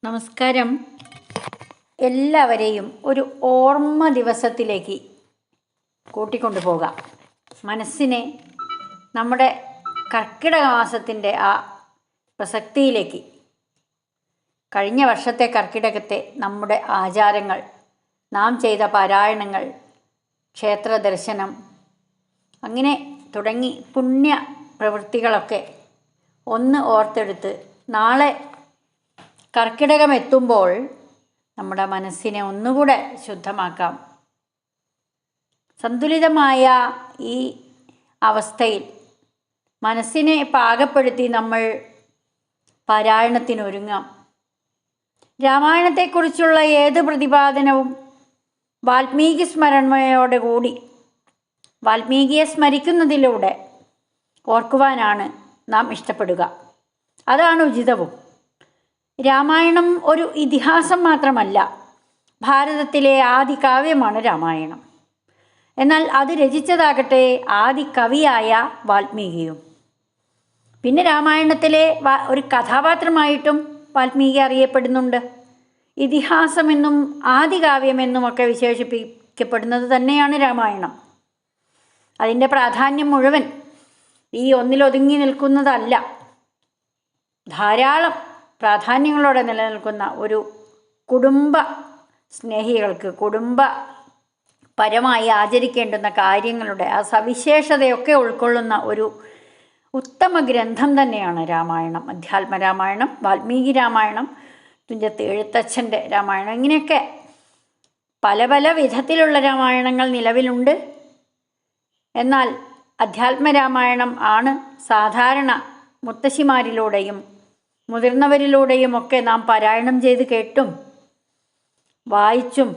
നമസ്കാരം. എല്ലാവരെയും ഒരു ഓർമ്മ ദിവസത്തിലേക്ക് കൂട്ടിക്കൊണ്ടു പോകാം. മനസ്സിനെ നമ്മുടെ കർക്കിടക മാസത്തിൻ്റെ ആ പ്രസക്തിയിലേക്ക്. കഴിഞ്ഞ വർഷത്തെ കർക്കിടകത്തെ നമ്മുടെ ആചാരങ്ങൾ, നാം ചെയ്ത പാരായണങ്ങൾ, ക്ഷേത്ര ദർശനം, അങ്ങനെ തുടങ്ങി പുണ്യ പ്രവൃത്തികളൊക്കെ ഒന്ന് ഓർത്തെടുത്ത് നാളെ കർക്കിടകം എത്തുമ്പോൾ നമ്മുടെ മനസ്സിനെ ഒന്നുകൂടെ ശുദ്ധമാക്കാം. സന്തുലിതമായ ഈ അവസ്ഥയിൽ മനസ്സിനെ പാകപ്പെടുത്തി നമ്മൾ പാരായണത്തിനൊരുങ്ങാം. രാമായണത്തെക്കുറിച്ചുള്ള ഏത് പ്രതിപാദനവും വാൽമീകി സ്മരണയോടുകൂടി, വാൽമീകിയെ സ്മരിക്കുന്നതിലൂടെ ഓർക്കുവാനാണ് നാം ഇഷ്ടപ്പെടുക. അതാണ് ഉചിതവും. രാമായണം ഒരു ഇതിഹാസം മാത്രമല്ല, ഭാരതത്തിലെ ആദി കാവ്യമാണ് രാമായണം. എന്നാൽ അത് രചിച്ചതാകട്ടെ ആദി കവിയായ വാൽമീകിയും. പിന്നെ രാമായണത്തിലെ ഒരു കഥാപാത്രമായിട്ടും വാൽമീകി അറിയപ്പെടുന്നുണ്ട്. ഇതിഹാസമെന്നും ആദികാവ്യമെന്നുമൊക്കെ വിശേഷിപ്പിക്കപ്പെടുന്നത് തന്നെയാണ് രാമായണം. അതിൻ്റെ പ്രാധാന്യം മുഴുവൻ ഈ ഒന്നിലൊതുങ്ങി നിൽക്കുന്നതല്ല. ധാരാളം പ്രാധാന്യങ്ങളോടെ നിലനിൽക്കുന്ന ഒരു കുടുംബ സ്നേഹികൾക്ക് കുടുംബപരമായി ആചരിക്കേണ്ടുന്ന കാര്യങ്ങളുടെ ആ സവിശേഷതയൊക്കെ ഉൾക്കൊള്ളുന്ന ഒരു ഉത്തമ ഗ്രന്ഥം തന്നെയാണ് രാമായണം. അധ്യാത്മരാമായണം, വാൽമീകി രാമായണം, തുഞ്ചത്ത് എഴുത്തച്ഛൻ്റെ രാമായണം, ഇങ്ങനെയൊക്കെ പല പല വിധത്തിലുള്ള രാമായണങ്ങൾ നിലവിലുണ്ട്. എന്നാൽ അധ്യാത്മരാമായണം ആണ് സാധാരണ മുത്തശ്ശിമാരിലൂടെയും മുതിർന്നവരിലൂടെയുമൊക്കെ നാം പാരായണം ചെയ്ത് കേട്ടും വായിച്ചും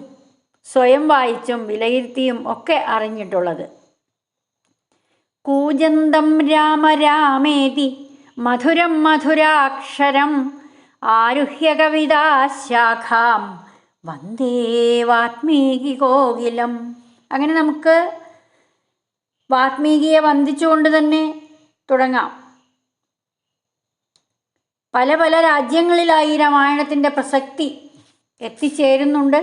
സ്വയം വായിച്ചും വിലയിരുത്തിയും ഒക്കെ അറിഞ്ഞിട്ടുള്ളത്. കൂജന്തം രാമ രാമേതി മധുരം മധുരാക്ഷരം ആരുഹ്യ കവിതാശാഖാം വന്ദേ വാൽമീകി കോകിലം. അങ്ങനെ നമുക്ക് വാൽമീകിയെ വന്ദിച്ചുകൊണ്ട് തന്നെ തുടങ്ങാം. പല പല രാജ്യങ്ങളിലായി രാമായണത്തിൻ്റെ പ്രസക്തി എത്തിച്ചേരുന്നുണ്ട്.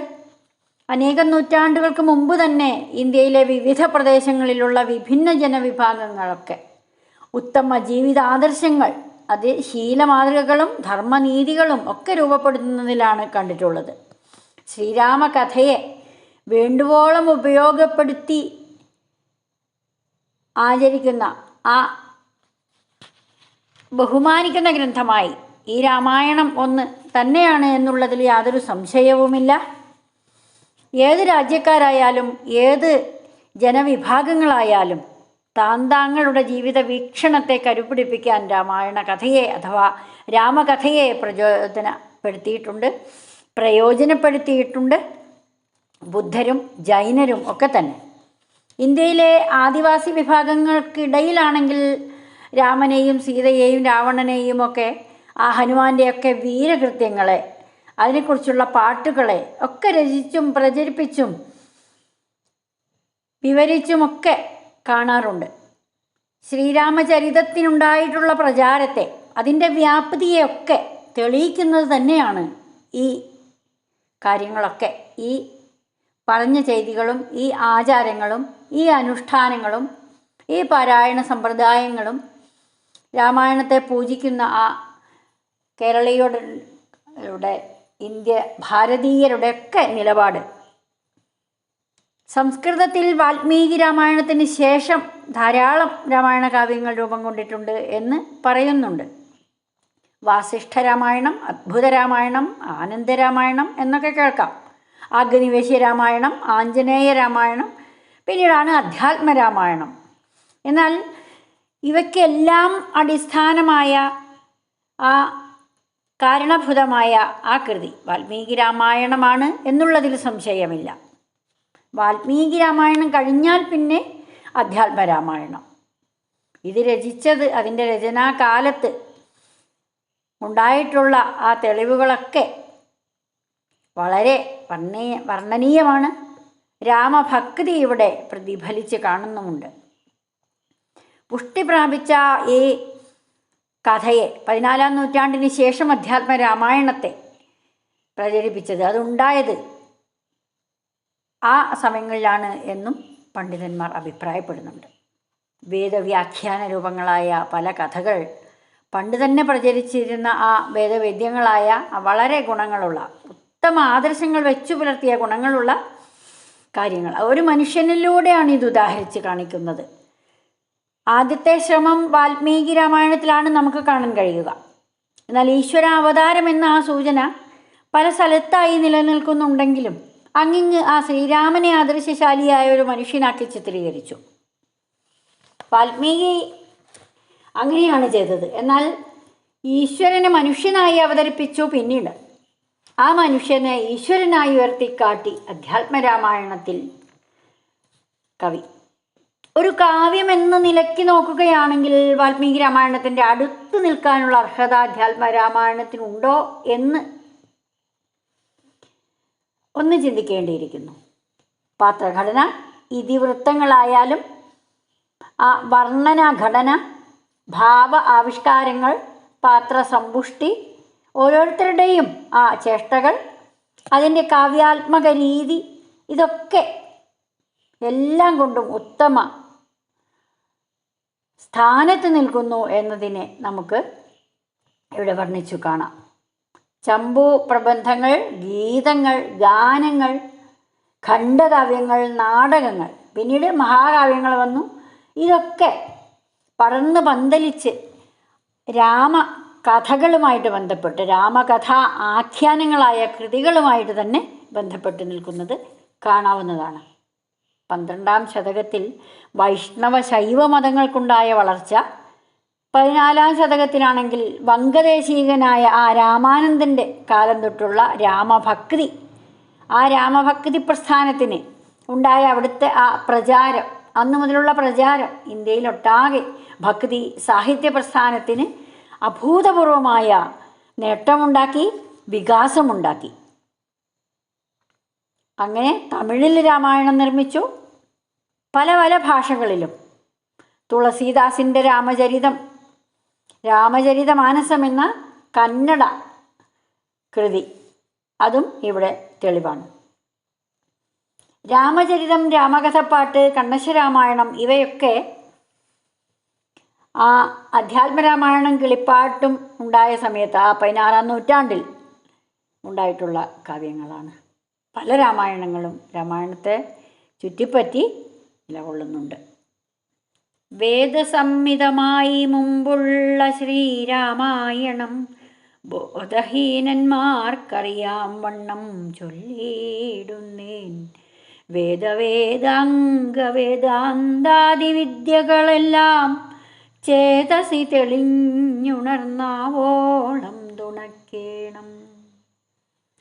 അനേകം നൂറ്റാണ്ടുകൾക്ക് മുമ്പ് തന്നെ ഇന്ത്യയിലെ വിവിധ പ്രദേശങ്ങളിലുള്ള വിഭിന്ന ജനവിഭാഗങ്ങളൊക്കെ ഉത്തമ ജീവിതാദർശങ്ങൾ, അത് ശീലമാതൃകകളും ധർമ്മനീതികളും ഒക്കെ രൂപപ്പെടുത്തുന്നതിലാണ് കണ്ടിട്ടുള്ളത്. ശ്രീരാമകഥയെ വേണ്ടുവോളം ഉപയോഗപ്പെടുത്തി ആചരിക്കുന്ന, ആ ബഹുമാനിക്കുന്ന ഗ്രന്ഥമായി ഈ രാമായണം ഒന്ന് തന്നെയാണ് എന്നുള്ളതിൽ യാതൊരു സംശയവുമില്ല. ഏത് രാജ്യക്കാരായാലും ഏത് ജനവിഭാഗങ്ങളായാലും താന്താങ്ങളുടെ ജീവിത വീക്ഷണത്തെ കരുപിടിപ്പിക്കാൻ രാമായണ കഥയെ അഥവാ രാമകഥയെ പ്രയോജനപ്പെടുത്തിയിട്ടുണ്ട് ബുദ്ധരും ജൈനരും ഒക്കെ തന്നെ. ഇന്ത്യയിലെ ആദിവാസി വിഭാഗങ്ങൾക്കിടയിലാണെങ്കിൽ രാമനെയും സീതയെയും രാവണനെയും ഒക്കെ ആ ഹനുമാൻ്റെയൊക്കെ വീരകൃത്യങ്ങളെ, അതിനെക്കുറിച്ചുള്ള പാട്ടുകളെ ഒക്കെ രചിച്ചും പ്രചരിപ്പിച്ചും വിവരിച്ചുമൊക്കെ കാണാറുണ്ട്. ശ്രീരാമചരിതത്തിനുണ്ടായിട്ടുള്ള പ്രചാരത്തെ, അതിൻ്റെ വ്യാപ്തിയെയൊക്കെ തെളിയിക്കുന്നത് തന്നെയാണ് ഈ കാര്യങ്ങളൊക്കെ. ഈ പറഞ്ഞ ചെയ്തികളും ഈ ആചാരങ്ങളും ഈ അനുഷ്ഠാനങ്ങളും ഈ പാരായണ സമ്പ്രദായങ്ങളും രാമായണത്തെ പൂജിക്കുന്ന ആ കേരളീയരുടെ, ഭാരതീയരുടെ ഒക്കെ നിലപാട്. സംസ്കൃതത്തിൽ വാൽമീകി രാമായണത്തിന് ശേഷം ധാരാളം രാമായണ കാവ്യങ്ങൾ രൂപം കൊണ്ടിട്ടുണ്ട് എന്ന് പറയുന്നുണ്ട്. വാസിഷ്ഠരാമായണം, അദ്ഭുതരാമായണം, ആനന്ദരാമായണം എന്നൊക്കെ കേൾക്കാം. അഗ്നിവേശ്യ രാമായണം, ആഞ്ജനേയ രാമായണം, പിന്നീടാണ് അധ്യാത്മരാമായണം. എന്നാൽ ഇവയ്ക്കെല്ലാം അടിസ്ഥാനമായ ആ കാരണഭൂതമായ ആ കൃതി വാൽമീകി രാമായണമാണ് എന്നുള്ളതിൽ സംശയമില്ല. വാൽമീകി രാമായണം കഴിഞ്ഞാൽ പിന്നെ അധ്യാത്മരാമായണം. ഇത് രചിച്ചത്, അതിൻ്റെ രചനാകാലത്ത് ഉണ്ടായിട്ടുള്ള ആ തെളിവുകളൊക്കെ വളരെ വർണ്ണനീയമാണ്. രാമഭക്തി ഇവിടെ പ്രതിഫലിച്ച് കാണുന്നുമുണ്ട്. പുഷ്ടി പ്രാപിച്ച ഈ കഥയെ 14-ാം നൂറ്റാണ്ടിന് ശേഷം അധ്യാത്മ രാമായണത്തെ പ്രചരിപ്പിച്ചത്, അതുണ്ടായത് ആ സമയങ്ങളിലാണ് എന്നും പണ്ഡിതന്മാർ അഭിപ്രായപ്പെടുന്നുണ്ട്. വേദവ്യാഖ്യാന രൂപങ്ങളായ പല കഥകൾ പണ്ട് തന്നെ പ്രചരിച്ചിരുന്ന ആ വേദവേദ്യങ്ങളായ വളരെ ഗുണങ്ങളുള്ള, ഉത്തമ ആദർശങ്ങൾ വെച്ചു പുലർത്തിയ ഗുണങ്ങളുള്ള കാര്യങ്ങൾ ഒരു മനുഷ്യനിലൂടെയാണ് ഇത് ഉദാഹരിച്ച് കാണിക്കുന്നത്. ആദ്യത്തെ ശ്രമം വാൽമീകി രാമായണത്തിലാണ് നമുക്ക് കാണാൻ കഴിയുക. എന്നാൽ ഈശ്വരാവതാരം എന്ന ആ സൂചന പല സ്ഥലത്തായി നിലനിൽക്കുന്നുണ്ടെങ്കിലും അങ്ങിങ്ങ് ആ ശ്രീരാമനെ ആദർശശാലിയായ ഒരു മനുഷ്യനാക്കി ചിത്രീകരിച്ചു. വാൽമീകി അങ്ങനെയാണ് ചെയ്തത്. എന്നാൽ ഈശ്വരനെ മനുഷ്യനായി അവതരിപ്പിച്ചു. പിന്നീട് ആ മനുഷ്യനെ ഈശ്വരനായി ഉയർത്തിക്കാട്ടി അധ്യാത്മരാമായണത്തിൽ കവി. ഒരു കാവ്യം എന്ന നിലയ്ക്ക് നോക്കുകയാണെങ്കിൽ വാൽമീകി രാമായണത്തിൻ്റെ അടുത്ത് നിൽക്കാനുള്ള അർഹത അധ്യാത്മരാമായണത്തിനുണ്ടോ എന്ന് ഒന്ന് ചിന്തിക്കേണ്ടിയിരിക്കുന്നു. പാത്രഘടന, ഇതിവൃത്തങ്ങളായാലും ആ വർണ്ണനാഘടന, ഭാവ ആവിഷ്കാരങ്ങൾ, പാത്രസമ്പുഷ്ടി, ഓരോരുത്തരുടെയും ആ ചേഷ്ടകൾ, അതിൻ്റെ കാവ്യാത്മക രീതി, ഇതൊക്കെ എല്ലാം കൊണ്ടും ഉത്തമ സ്ഥാനത്ത് നിൽക്കുന്നു എന്നതിനെ നമുക്ക് ഇവിടെ വർണ്ണിച്ചു കാണാം. ചമ്പു പ്രബന്ധങ്ങൾ, ഗീതങ്ങൾ, ഗാനങ്ങൾ, ഖണ്ഡകാവ്യങ്ങൾ, നാടകങ്ങൾ, പിന്നീട് മഹാകാവ്യങ്ങൾ വന്നു. ഇതൊക്കെ പടർന്ന് പന്തലിച്ച് രാമകഥകളുമായിട്ട് ബന്ധപ്പെട്ട്, രാമകഥാ ആഖ്യാനങ്ങളായ കൃതികളുമായിട്ട് തന്നെ ബന്ധപ്പെട്ട് നിൽക്കുന്നത് കാണാവുന്നതാണ്. 12ാം ശതകത്തിൽ വൈഷ്ണവ ശൈവ മതങ്ങൾക്കുണ്ടായ വളർച്ച, 14ാം ശതകത്തിലാണെങ്കിൽ വങ്കദേശീകനായ ആ രാമാനന്ദൻ്റെ കാലം തൊട്ടുള്ള രാമഭക്തി, ആ രാമഭക്തി പ്രസ്ഥാനത്തിന് ഉണ്ടായ അവിടുത്തെ ആ പ്രചാരം, അന്നു മുതലുള്ള പ്രചാരം ഇന്ത്യയിലൊട്ടാകെ ഭക്തി സാഹിത്യ പ്രസ്ഥാനത്തിന് അഭൂതപൂർവമായ നേട്ടമുണ്ടാക്കി, വികാസമുണ്ടാക്കി. അങ്ങനെ തമിഴിൽ രാമായണം നിർമ്മിച്ചു, പല പല ഭാഷകളിലും. തുളസീദാസിൻ്റെ രാമചരിതമാനസം എന്ന കന്നഡ കൃതി, അതും ഇവിടെ തെളിവാണ്. രാമചരിതം, രാമകഥപ്പാട്ട്, കണ്ണശരാമായണം ഇവയൊക്കെ ആ അധ്യാത്മരാമായണം കിളിപ്പാട്ടും ഉണ്ടായ സമയത്ത്, ആ 16ാം നൂറ്റാണ്ടിൽ ഉണ്ടായിട്ടുള്ള കാവ്യങ്ങളാണ്. പല രാമായണങ്ങളും രാമായണത്തെ ചുറ്റിപ്പറ്റി നിലകൊള്ളുന്നുണ്ട്. വേദസംഹിതമായി മുമ്പുള്ള ശ്രീരാമായണം ബോധഹീനന്മാർക്കറിയാം വണ്ണം ചൊല്ലിയിടുന്നേൻ. വേദാന്താദി വിദ്യകളെല്ലാം ചേതസി തെളിഞ്ഞുണർന്നാവോളം തുണക്കേണം.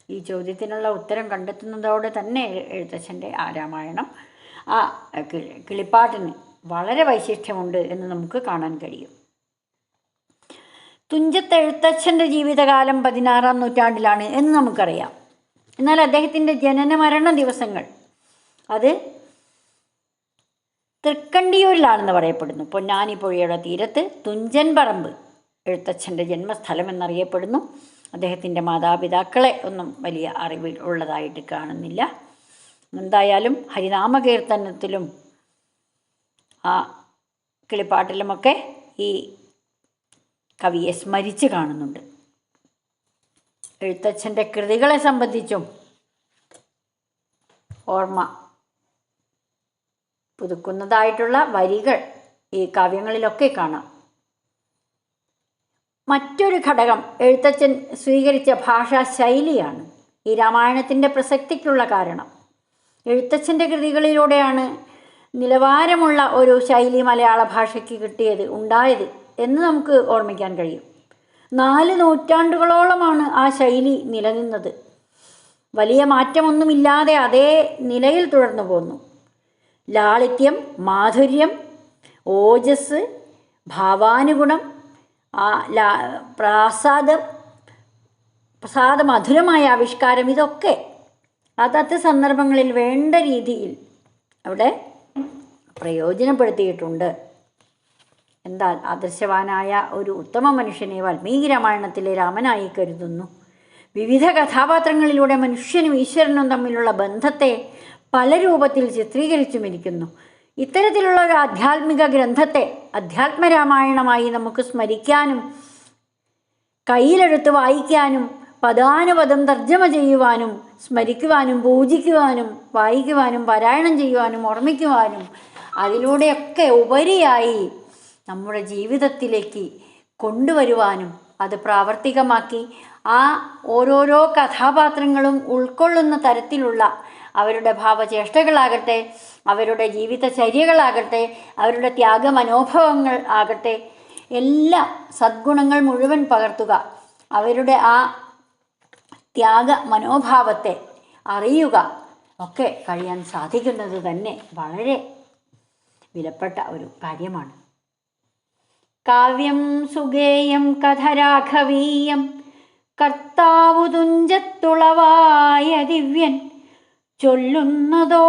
ഈ ചോദ്യത്തിനുള്ള ഉത്തരം കണ്ടെത്തുന്നതോടെ തന്നെ എഴുത്തച്ഛൻ്റെ ആ രാമായണം, ആ കിളിപ്പാട്ടിന് വളരെ വൈശിഷ്ട്യമുണ്ട് എന്ന് നമുക്ക് കാണാൻ കഴിയും. തുഞ്ചത്ത് എഴുത്തച്ഛൻ്റെ ജീവിതകാലം 16ാം നൂറ്റാണ്ടിലാണ് എന്ന് നമുക്കറിയാം. എന്നാൽ അദ്ദേഹത്തിൻ്റെ ജനന മരണ ദിവസങ്ങൾ അത് തൃക്കണ്ടിയൂരിലാണെന്ന് പറയപ്പെടുന്നു. പൊന്നാനി പുഴയുടെ തീരത്ത് തുഞ്ചൻ പറമ്പ് എഴുത്തച്ഛൻ്റെ ജന്മസ്ഥലം എന്നറിയപ്പെടുന്നു. അദ്ദേഹത്തിൻ്റെ മാതാപിതാക്കളെ ഒന്നും വലിയ അറിവിൽ ഉള്ളതായിട്ട് കാണുന്നില്ല. എന്തായാലും ഹരിനാമകീർത്തനത്തിലും ആ കിളിപ്പാട്ടിലുമൊക്കെ ഈ കവിയെ സ്മരിച്ച് കാണുന്നുണ്ട്. എഴുത്തച്ഛൻ്റെ കൃതികളെ സംബന്ധിച്ചും ഓർമ്മ പുതുക്കുന്നതായിട്ടുള്ള വരികൾ ഈ കാവ്യങ്ങളിലൊക്കെ കാണാം. മറ്റൊരു ഘടകം എഴുത്തച്ഛൻ സ്വീകരിച്ച ഭാഷാ ശൈലിയാണ് ഈ രാമായണത്തിൻ്റെ പ്രസക്തിക്കുള്ള കാരണം. എഴുത്തച്ഛൻ്റെ കൃതികളിലൂടെയാണ് നിലവാരമുള്ള ഒരു ശൈലി മലയാള ഭാഷയ്ക്ക് ഉണ്ടായത് എന്ന് നമുക്ക് ഓർമ്മിക്കാൻ കഴിയും. 4 നൂറ്റാണ്ടുകളോളമാണ് ആ ശൈലി നിലനിന്നത്. വലിയ മാറ്റമൊന്നുമില്ലാതെ അതേ നിലയിൽ തുടർന്നു പോന്നു. ലാളിത്യം, മാധുര്യം, ഓജസ്, ഭാവാനുഗുണം, പ്രസാദമധുരമായ ആവിഷ്കാരം, ഇതൊക്കെ അതത് സന്ദർഭങ്ങളിൽ വേണ്ട രീതിയിൽ അവിടെ പ്രയോജനപ്പെടുത്തിയിട്ടുണ്ട്. എന്നാൽ ആദർശവാനായ ഒരു ഉത്തമ മനുഷ്യനെ വാൽമീകി രാമായണത്തിലെ രാമനായി കരുതുന്നു. വിവിധ കഥാപാത്രങ്ങളിലൂടെ മനുഷ്യനും ഈശ്വരനും തമ്മിലുള്ള ബന്ധത്തെ പല രൂപത്തിൽ ചിത്രീകരിച്ചുമിരിക്കുന്നു. ഇത്തരത്തിലുള്ള ഒരു ആധ്യാത്മിക ഗ്രന്ഥത്തെ അധ്യാത്മരാമായണമായി നമുക്ക് സ്മരിക്കാനും കയ്യിലെടുത്ത് വായിക്കാനും പദാനുപദം തർജ്ജമ ചെയ്യുവാനും സ്മരിക്കുവാനും പൂജിക്കുവാനും വായിക്കുവാനും പാരായണം ചെയ്യുവാനും ഓർമ്മിക്കുവാനും അതിലൂടെയൊക്കെ ഉപരിയായി നമ്മുടെ ജീവിതത്തിലേക്ക് കൊണ്ടുവരുവാനും അത് പ്രാവർത്തികമാക്കി ആ ഓരോരോ കഥാപാത്രങ്ങളും ഉൾക്കൊള്ളുന്ന തരത്തിലുള്ള അവരുടെ ഭാവചേഷ്ടകളാകട്ടെ, അവരുടെ ജീവിതചര്യകളാകട്ടെ, അവരുടെ ത്യാഗമനോഭവങ്ങൾ ആകട്ടെ, എല്ലാ സദ്ഗുണങ്ങൾ മുഴുവൻ പകർത്തുക, അവരുടെ ആ ത്യാഗ മനോഭാവത്തെ അറിയുക ഒക്കെ കഴിയാൻ സാധിക്കുന്നത് തന്നെ വളരെ വിലപ്പെട്ട ഒരു കാര്യമാണ്. കാവ്യം സുഗേയം കഥരാഘവീയം കർത്താവു തുഞ്ചത്തുളവായ ദിവ്യൻ ചൊല്ലുന്നതോ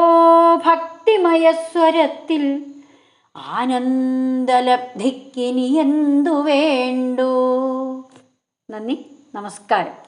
ഭക്തിമയസ്വരത്തിൽ ആനന്ദലബ്ധിക്കിനി എന്തു വേണ്ടു. നന്ദി, നമസ്കാരം.